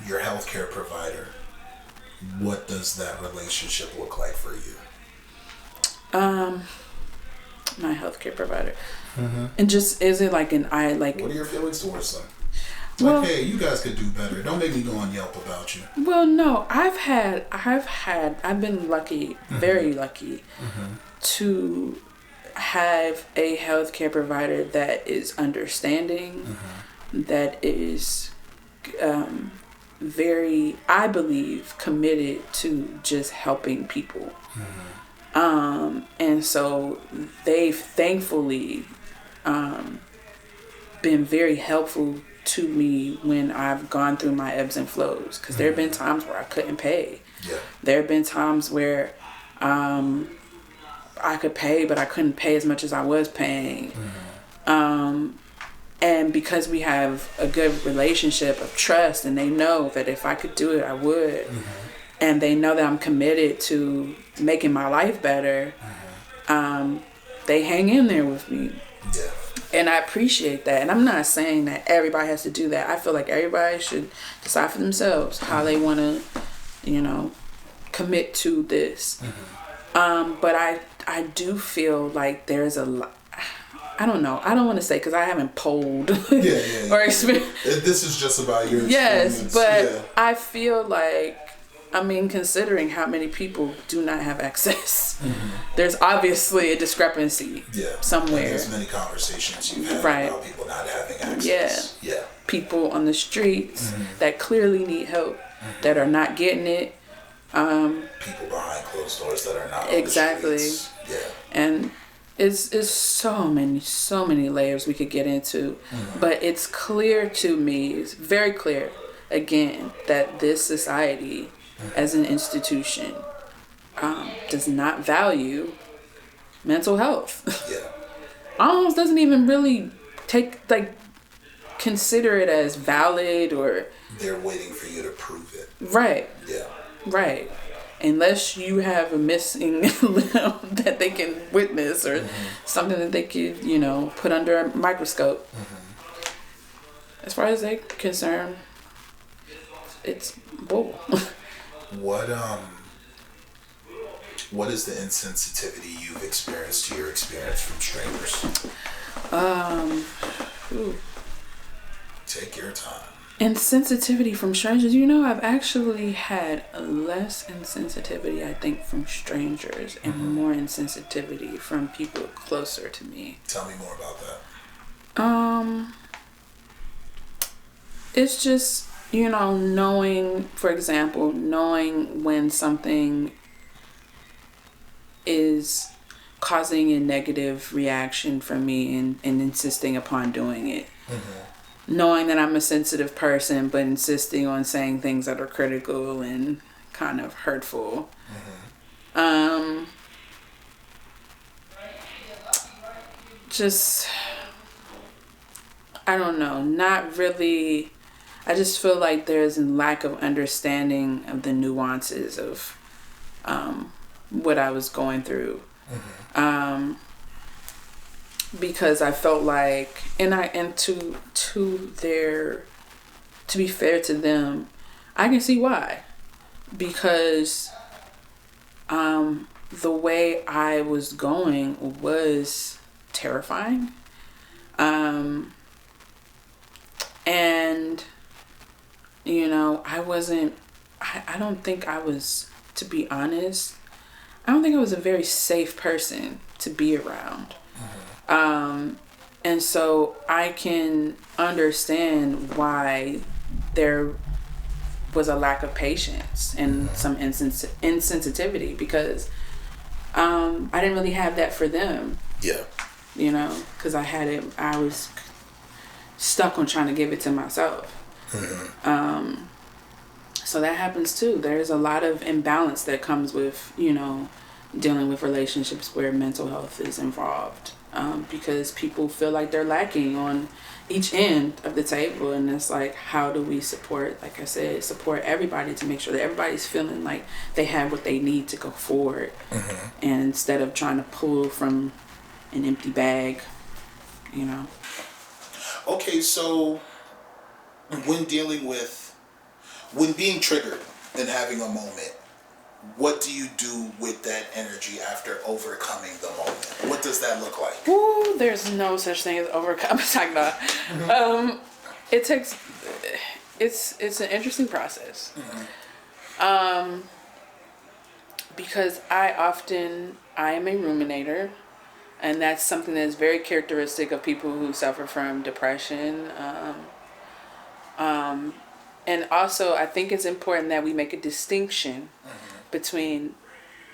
your healthcare provider, what does that relationship look like for you? My healthcare provider. And just, is it like what are your feelings towards them? Well, hey, you guys could do better. Don't make me go on Yelp about you. Well, no, I've been lucky, very lucky, to have a healthcare provider that is understanding, that is very, I believe, committed to just helping people. And so they've thankfully been very helpful to me when I've gone through my ebbs and flows, because there have been times where I couldn't pay. There have been times where I could pay, but I couldn't pay as much as I was paying. And because we have a good relationship of trust, and they know that if I could do it, I would, and they know that I'm committed to making my life better, they hang in there with me. And I appreciate that. And I'm not saying that everybody has to do that. I feel like everybody should decide for themselves how they want to, commit to this. But I do feel like there's a lot. I don't know. I don't want to say, because I haven't polled or experienced. This is just about your experience. Yes, but I feel like, considering how many people do not have access, there's obviously a discrepancy somewhere. And there's many conversations you've had about people not having access. People on the streets that clearly need help, that are not getting it. People behind closed doors that are not exactly. On the streets. And it's so many layers we could get into, but it's clear to me, it's very clear, again, that this society as an institution does not value mental health. Almost doesn't even really consider it as valid, or they're waiting for you to prove it. Right. Unless you have a missing limb that they can witness, or something that they could, put under a microscope. As far as they're concerned, it's bull. What is the insensitivity you've experienced to your experience from strangers? Take your time. Insensitivity from strangers. I've actually had less insensitivity, I think, from strangers, and more insensitivity from people closer to me. Tell me more about that. It's just, knowing, for example, knowing when something is causing a negative reaction from me, and insisting upon doing it. Knowing that I'm a sensitive person, but insisting on saying things that are critical and kind of hurtful. Just, I don't know, not really. I just feel like there's a lack of understanding of the nuances of what I was going through. Because I felt like, to be fair to them, I can see why. Because the way I was going was terrifying. And I don't think I was, to be honest, I don't think I was a very safe person to be around. And so I can understand why there was a lack of patience and some insensitivity, because I didn't really have that for them. Because I was stuck on trying to give it to myself. So that happens too. There's a lot of imbalance that comes with, dealing with relationships where mental health is involved. Because people feel like they're lacking on each end of the table, and it's like, how do we support everybody to make sure that everybody's feeling like they have what they need to go forward, and instead of trying to pull from an empty bag, Okay, so when dealing with When being triggered and having a moment, what do you do with that energy after overcoming the moment? What does that look like? Ooh, there's no such thing as overcome. It takes. It's an interesting process. Because I am a ruminator, and that's something that's very characteristic of people who suffer from depression. And also, I think it's important that we make a distinction between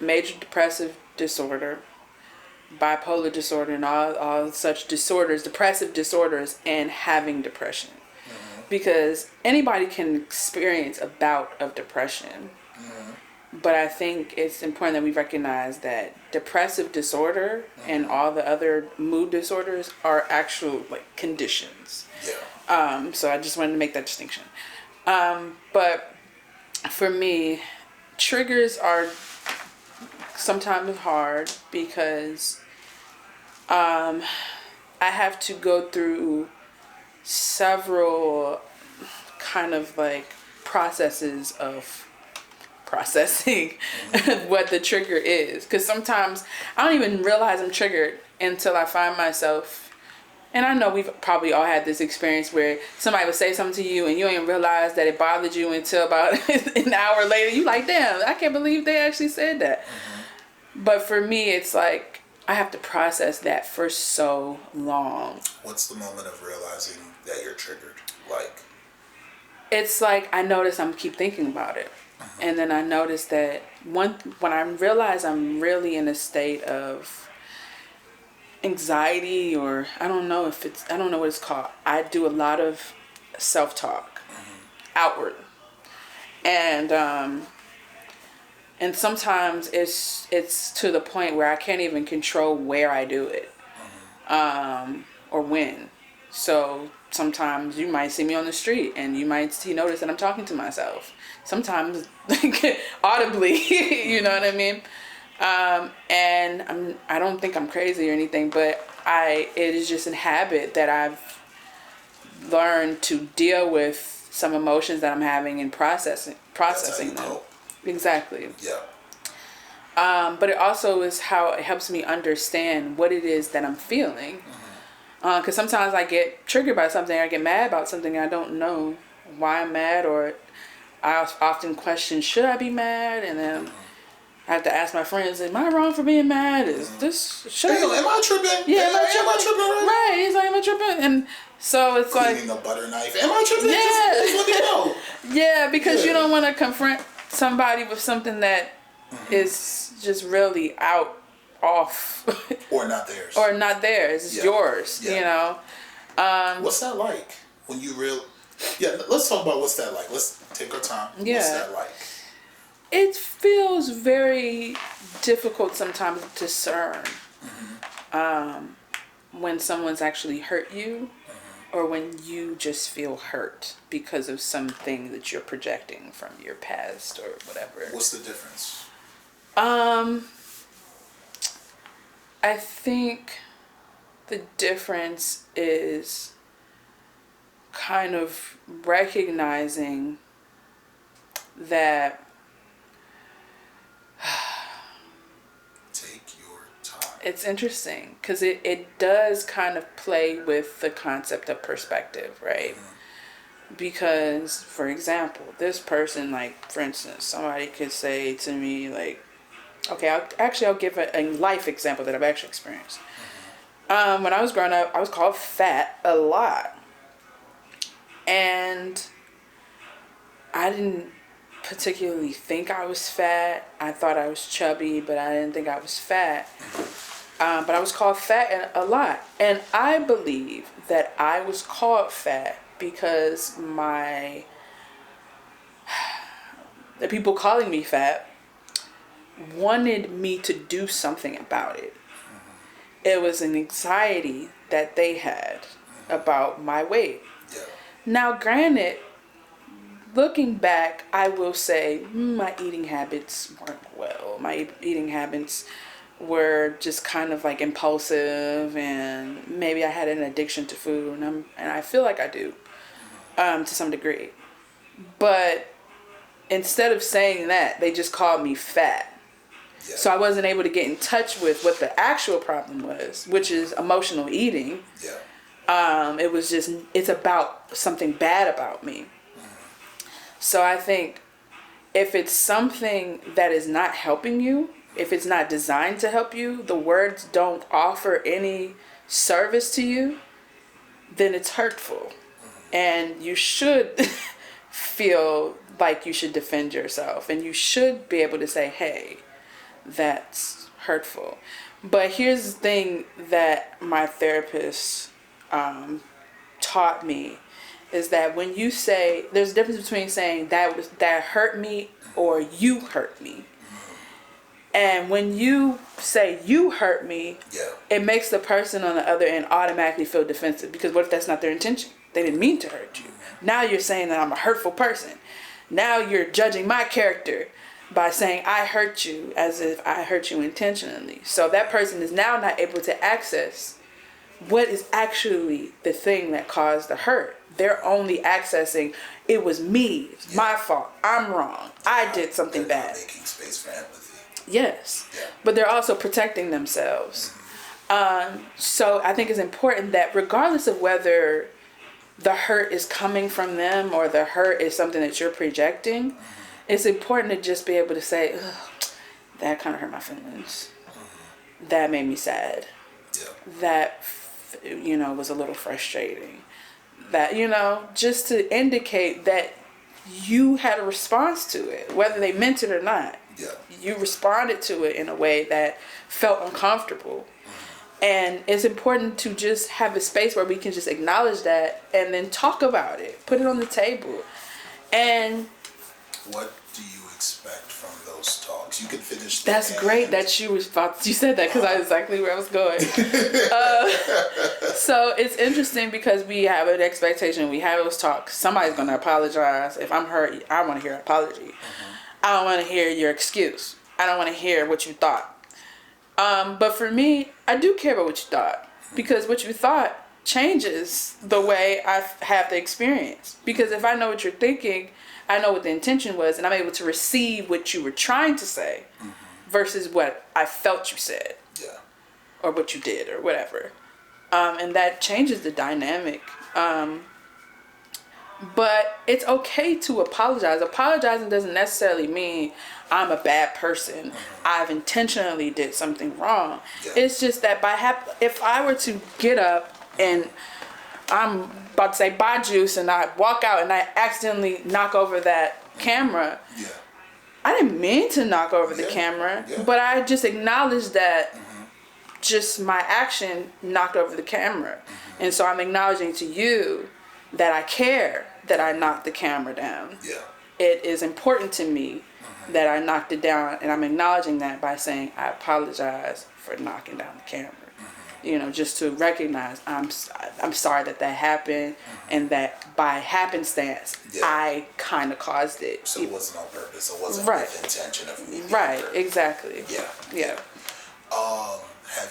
major depressive disorder, bipolar disorder, and all such disorders, depressive disorders, and having depression. Because anybody can experience a bout of depression. But I think it's important that we recognize that depressive disorder and all the other mood disorders are actual conditions. Yeah. So I just wanted to make that distinction. But for me, triggers are sometimes hard because I have to go through several kind of processes of processing what the trigger is, because sometimes I don't even realize I'm triggered until I find myself, and I know we've probably all had this experience where somebody would say something to you and you don't even realize that it bothered you until about an hour later. You like, damn, I can't believe they actually said that. But for me, it's like I have to process that for so long. What's the moment of realizing that you're triggered like? It's like I notice I'm keep thinking about it. And then I notice that when I realize I'm really in a state of anxiety, or I don't know what it's called. I do a lot of self-talk outward. And sometimes it's to the point where I can't even control where I do it. Or when. So sometimes you might see me on the street and you might notice that I'm talking to myself. Sometimes audibly, you know what I mean? And I don't think I'm crazy or anything, but it is just a habit that I've learned to deal with some emotions that I'm having and processing them. Exactly. Yeah. But it also is how it helps me understand what it is that I'm feeling. Because sometimes I get triggered by something, I get mad about something, and I don't know why I'm mad, or I often question, should I be mad? And then I have to ask my friends, am I wrong for being mad? Is this... Am I tripping? Yeah, am I tripping? Right, he's like, am I tripping? And so it's cleaning a butter knife. Am I tripping? Just let me know. Yeah, because you don't want to confront somebody with something that is just really off. Or not theirs. It's yours, you know. What's that like? When you let's talk about what's that like. Let's take our time. Yeah. What's that like? It feels very difficult sometimes to discern when someone's actually hurt you or when you just feel hurt because of something that you're projecting from your past or whatever. What's the difference? I think the difference is kind of recognizing that take your time. It's interesting because it does kind of play with the concept of perspective, right? Because, for example, this person, for instance, somebody could say to me, okay, I'll give a life example that I've actually experienced. When I was growing up, I was called fat a lot. And I didn't particularly think I was fat. I thought I was chubby, but I didn't think I was fat. But I was called fat a lot. And I believe that I was called fat because the people calling me fat wanted me to do something about it. It was an anxiety that they had about my weight. Yeah. Now, granted, looking back, I will say my eating habits weren't well. My eating habits were just kind of impulsive, and maybe I had an addiction to food, and I feel like I do, to some degree. But instead of saying that, they just called me fat. Yeah. So I wasn't able to get in touch with what the actual problem was, which is emotional eating. Yeah. It was just, it's about something bad about me. So I think if it's something that is not helping you, if it's not designed to help you, the words don't offer any service to you, then it's hurtful. And you should feel like you should defend yourself. And you should be able to say, hey, that's hurtful. But here's the thing that my therapist taught me is that when you say, there's a difference between saying that hurt me or you hurt me. And when you say you hurt me, Yeah. it makes the person on the other end automatically feel defensive. Because what if that's not their intention? They didn't mean to hurt you. Now you're saying that I'm a hurtful person. Now you're judging my character by saying I hurt you as if I hurt you intentionally. So that person is now not able to access what is actually the thing that caused the hurt. They're only accessing, it was me, it's my fault, I'm wrong, I did something They're bad. not making space for empathy. Yes, Yeah. but they're also protecting themselves. So I think it's important that regardless of whether the hurt is coming from them or the hurt is something that you're projecting, it's important to just be able to say, ugh, that kind of hurt my feelings. That made me sad. Yeah. That, was a little frustrating. That, just to indicate that you had a response to it, whether they meant it or not. Yeah. You responded to it in a way that felt uncomfortable. And it's important to just have a space where we can just acknowledge that and then talk about it, put it on the table. And what do you expect from those talks? You can finish. That's great that you said that, because that's exactly where I was going. So it's interesting because we have an expectation. We have those talks. Somebody's going to apologize. If I'm hurt, I want to hear an apology. I don't want to hear your excuse. I don't want to hear what you thought. But for me, I do care about what you thought, because what you thought changes the way I have the experience. Because if I know what you're thinking, I know what the intention was, and I'm able to receive what you were trying to say versus what I felt you said. Yeah. Or what you did or whatever. And that changes the dynamic. But it's okay to apologize. Apologizing doesn't necessarily mean I'm a bad person. I've intentionally did something wrong. Yeah. It's just that if I were to get up and I'm about to say bye juice and I walk out and I accidentally knock over that camera, Yeah. I didn't mean to knock over the camera, but I just acknowledged that just my action knocked over the camera. And so I'm acknowledging to you that I care that I knocked the camera down. Yeah. It is important to me that I knocked it down, and I'm acknowledging that by saying I apologize for knocking down the camera. Just to recognize I'm sorry that happened, and that by happenstance I kind of caused it. So it wasn't on purpose. It wasn't Right. with intention of me. Right. Exactly. Yeah. Yeah.